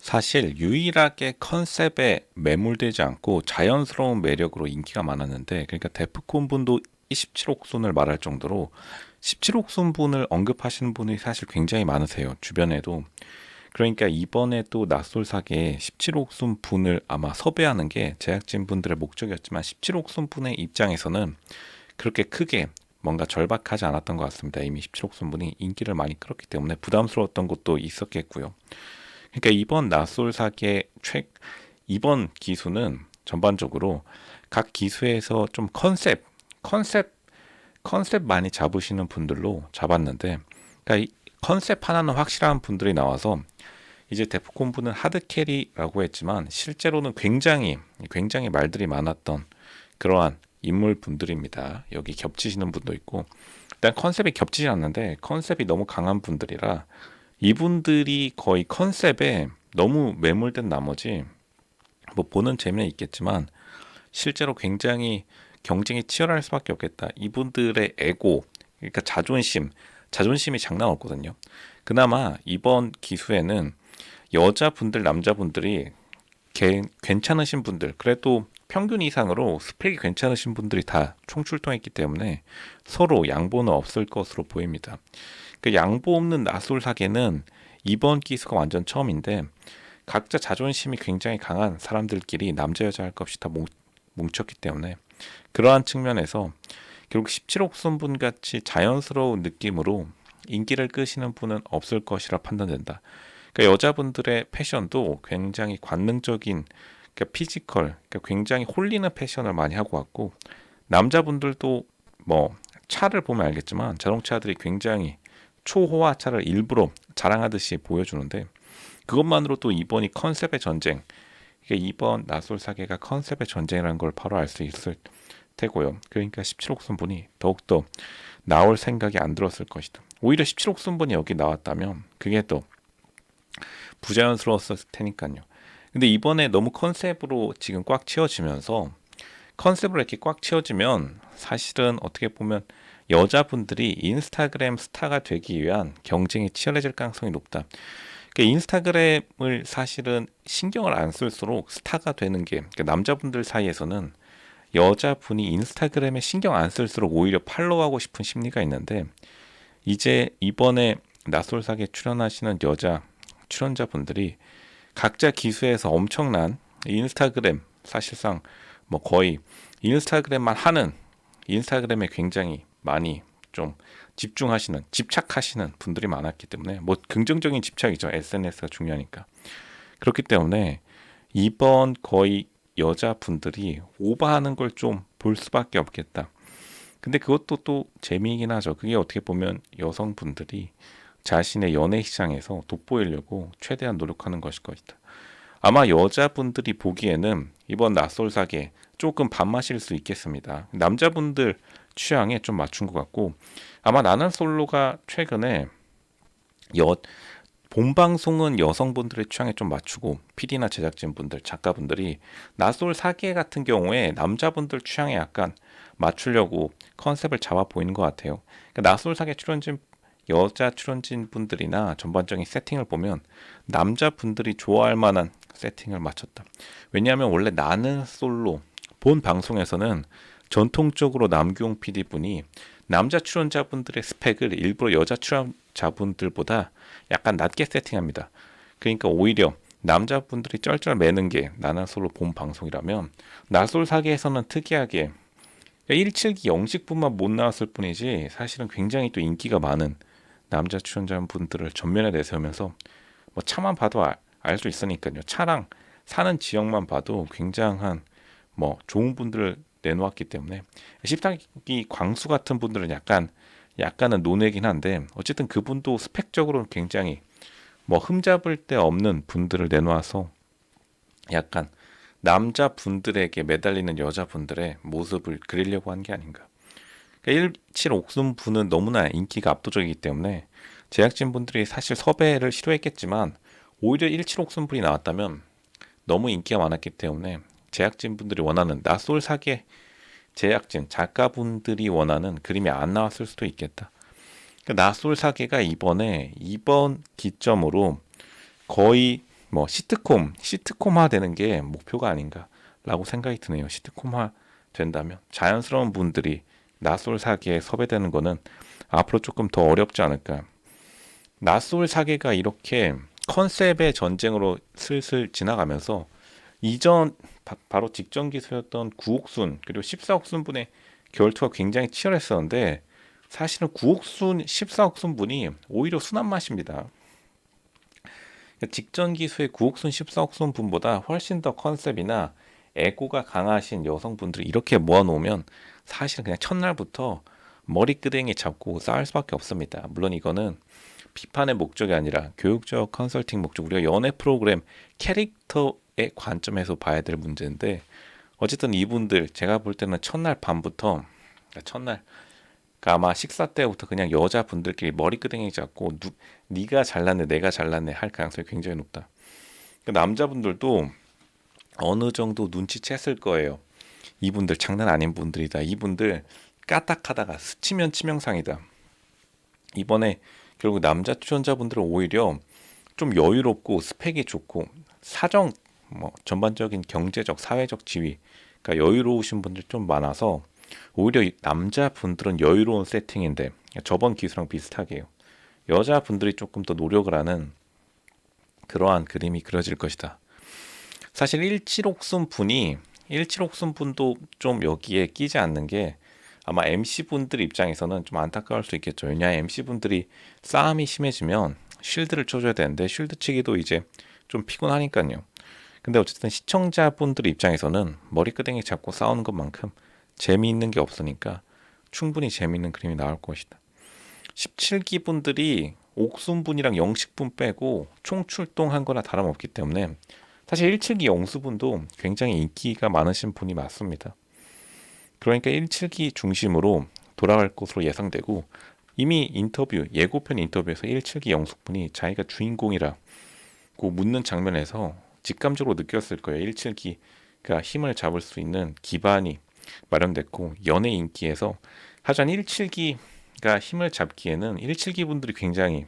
사실 유일하게 컨셉에 매몰되지 않고 자연스러운 매력으로 인기가 많았는데, 그러니까 데프콘 분도 27억 손을 말할 정도로 17억 손 분을 언급하시는 분이 사실 굉장히 많으세요. 주변에도. 그러니까 이번에 또 낯솔사계 17억 손 분을 아마 섭외하는 게 제작진 분들의 목적이었지만 17억 손 분의 입장에서는 그렇게 크게 뭔가 절박하지 않았던 것 같습니다. 이미 17억 손 분이 인기를 많이 끌었기 때문에 부담스러웠던 것도 있었겠고요. 그러니까 이번 낯솔사계 이번 기수는 전반적으로 각 기수에서 좀 컨셉 컨셉 많이 잡으시는 분들로 잡았는데, 그러니까 이 컨셉 하나는 확실한 분들이 나와서 이제 데프콘 분은 하드캐리라고 했지만 실제로는 굉장히 말들이 많았던 그러한 인물 분들입니다. 여기 겹치시는 분도 있고, 일단 컨셉이 겹치지 않는데 컨셉이 너무 강한 분들이라 이분들이 거의 컨셉에 너무 매몰된 나머지 뭐 보는 재미는 있겠지만 실제로 굉장히 경쟁이 치열할 수밖에 없겠다. 이분들의 에고, 그러니까 자존심이 장난 없거든요. 그나마 이번 기수에는 여자분들, 남자분들이 괜찮으신 분들, 그래도 평균 이상으로 스펙이 괜찮으신 분들이 다 총출동했기 때문에 서로 양보는 없을 것으로 보입니다. 그 양보 없는 낯솔 사계는 이번 기수가 완전 처음인데, 각자 자존심이 굉장히 강한 사람들끼리 남자 여자 할 것 없이 다 뭉쳤기 때문에 그러한 측면에서 결국 17억 손분 같이 자연스러운 느낌으로 인기를 끄시는 분은 없을 것이라 판단된다. 그러니까 여자분들의 패션도 굉장히 관능적인, 그러니까 피지컬, 그러니까 굉장히 홀리는 패션을 많이 하고 왔고, 남자분들도 뭐 차를 보면 알겠지만 자동차들이 굉장히 초호화차를 일부러 자랑하듯이 보여주는데, 그것만으로도 이번이 컨셉의 전쟁, 그러니까 이번 낯솔 사계가 컨셉의 전쟁이라는 걸 바로 알 수 있을 테고요. 그러니까 17억 순분이 더욱더 나올 생각이 안 들었을 것이다. 오히려 17억 순분이 여기 나왔다면 그게 또 부자연스러웠을 테니까요. 근데 이번에 너무 컨셉으로 지금 꽉 채워지면서, 컨셉으로 이렇게 꽉 채워지면 사실은 어떻게 보면 여자분들이 인스타그램 스타가 되기 위한 경쟁이 치열해질 가능성이 높다. 그러니까 인스타그램을 사실은 신경을 안 쓸수록 스타가 되는 게, 그러니까 남자분들 사이에서는 여자분이 인스타그램에 신경 안 쓸수록 오히려 팔로우하고 싶은 심리가 있는데, 이제 이번에 낯솔사계 출연하시는 여자 출연자분들이 각자 기수에서 엄청난 인스타그램, 사실상 뭐 거의 인스타그램만 하는, 인스타그램에 굉장히 많이 좀 집착하시는 분들이 많았기 때문에, 뭐 긍정적인 집착이죠. SNS가 중요하니까. 그렇기 때문에 이번 거의 여자분들이 오버하는 걸 좀 볼 수밖에 없겠다. 근데 그것도 또 재미이긴 하죠. 그게 어떻게 보면 여성분들이 자신의 연애 시장에서 돋보이려고 최대한 노력하는 것일 것이다. 아마 여자분들이 보기에는 이번 낯솔사계 조금 밥맛일 수 있겠습니다. 남자분들 취향에 좀 맞춘 것 같고, 아마 나는 솔로가 최근에 여 본방송은 여성분들의 취향에 좀 맞추고 PD나 제작진분들, 작가분들이 낯솔 사계 같은 경우에 남자분들 취향에 약간 맞추려고 컨셉을 잡아 보이는 것 같아요. 그러니까 낯솔 사계 출연진, 여자 출연진 분들이나 전반적인 세팅을 보면 남자분들이 좋아할 만한 세팅을 맞췄다. 왜냐하면 원래 나는 솔로 본 방송에서는 전통적으로 남규홍 PD분이 남자 출연자분들의 스펙을 일부러 여자 출연자분들보다 약간 낮게 세팅합니다. 그러니까 오히려 남자분들이 쩔쩔 매는 게 나는 솔로 본 방송이라면, 나솔 사계에서는 특이하게 1칠기 영식분만 못 나왔을 뿐이지 사실은 굉장히 또 인기가 많은 남자 출연자분들을 전면에 내세우면서, 뭐 차만 봐도 알 수 있으니까요. 차랑 사는 지역만 봐도 굉장한 뭐 좋은 분들을 내놓았기 때문에, 14기 광수 같은 분들은 약간은 논외긴 한데, 어쨌든 그분도 스펙적으로는 굉장히 뭐 흠잡을 데 없는 분들을 내놓아서 약간 남자분들에게 매달리는 여자분들의 모습을 그리려고 한 게 아닌가. 그러니까 17 옥순분은 너무나 인기가 압도적이기 때문에 제작진분들이 사실 섭외를 시도했겠지만, 오히려 17 옥순분이 나왔다면 너무 인기가 많았기 때문에 제작진분들이 원하는 낯솔 사계, 제작진, 작가분들이 원하는 그림이 안 나왔을 수도 있겠다. 그러니까 낯솔 사계가 이번 기점으로 거의 뭐 시트콤화 되는 게 목표가 아닌가라고 생각이 드네요. 시트콤화 된다면 자연스러운 분들이 낯솔 사계에 섭외되는 거는 앞으로 조금 더 어렵지 않을까. 낯솔 사계가 이렇게 컨셉의 전쟁으로 슬슬 지나가면서 이전 바로 직전 기수였던 구옥순 그리고 14옥순 분의 결투가 굉장히 치열했었는데 사실은 구옥순, 14옥순 분이 오히려 순한 맛입니다. 직전 기수의 구옥순, 14옥순 분보다 훨씬 더 컨셉이나 에고가 강하신 여성분들을 이렇게 모아놓으면 사실은 그냥 첫날부터 머리끄댕이 잡고 싸울 수밖에 없습니다. 물론 이거는 비판의 목적이 아니라 교육적 컨설팅 목적, 우리가 연애 프로그램 캐릭터의 관점에서 봐야 될 문제인데 어쨌든 이분들 제가 볼 때는 첫날 밤부터 첫날 아마 식사 때부터 그냥 여자분들끼리 머리끄댕이 잡고 네가 잘났네 내가 잘났네 할 가능성이 굉장히 높다. 남자분들도 어느 정도 눈치챘을 거예요. 이분들 장난 아닌 분들이다. 이분들 까딱하다가 스치면 치명상이다. 이번에 결국 남자 출연자분들은 오히려 좀 여유롭고 스펙이 좋고 사정 전반적인 경제적 사회적 지위가 여유로우신 분들 좀 많아서 오히려 남자분들은 여유로운 세팅인데 저번 기수랑 비슷하게 요 여자분들이 조금 더 노력을 하는 그러한 그림이 그려질 것이다. 사실 17옥순 분도 좀 여기에 끼지 않는 게 아마 MC분들 입장에서는 좀 안타까울 수 있겠죠. 왜냐하면 MC분들이 싸움이 심해지면 쉴드를 쳐줘야 되는데 쉴드 치기도 이제 좀 피곤하니까요. 근데 어쨌든 시청자분들 입장에서는 머리끄댕이 잡고 싸우는 것만큼 재미있는 게 없으니까 충분히 재미있는 그림이 나올 것이다. 17기 분들이 옥순분이랑 영식분 빼고 총 출동한 거나 다름없기 때문에 사실 17기 영수분도 굉장히 인기가 많으신 분이 맞습니다. 그러니까 17기 중심으로 돌아갈 것으로 예상되고 이미 예고편 인터뷰에서 17기 영숙분이 자기가 주인공이라고 묻는 장면에서 직감적으로 느꼈을 거예요. 17기가 힘을 잡을 수 있는 기반이 마련됐고 연예 인기에서 하지만 17기가 힘을 잡기에는 17기 분들이 굉장히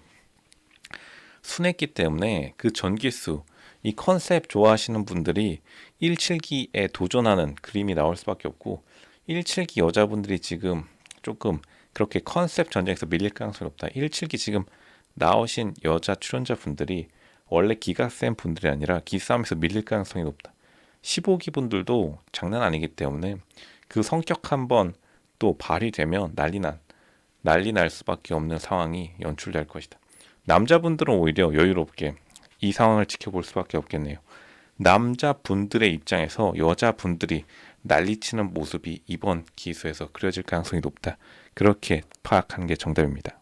순했기 때문에 그 전기수 이 컨셉 좋아하시는 분들이 17기에 도전하는 그림이 나올 수밖에 없고 17기 여자분들이 지금 조금 그렇게 컨셉 전쟁에서 밀릴 가능성이 높다. 17기 지금 나오신 여자 출연자분들이 원래 기가 센 분들이 아니라 기싸움에서 밀릴 가능성이 높다. 15기 분들도 장난 아니기 때문에 그 성격 한번 또 발휘되면 난리 날 수밖에 없는 상황이 연출될 것이다. 남자분들은 오히려 여유롭게 이 상황을 지켜볼 수밖에 없겠네요. 남자분들의 입장에서 여자분들이 난리치는 모습이 이번 기수에서 그려질 가능성이 높다. 그렇게 파악하는 게 정답입니다.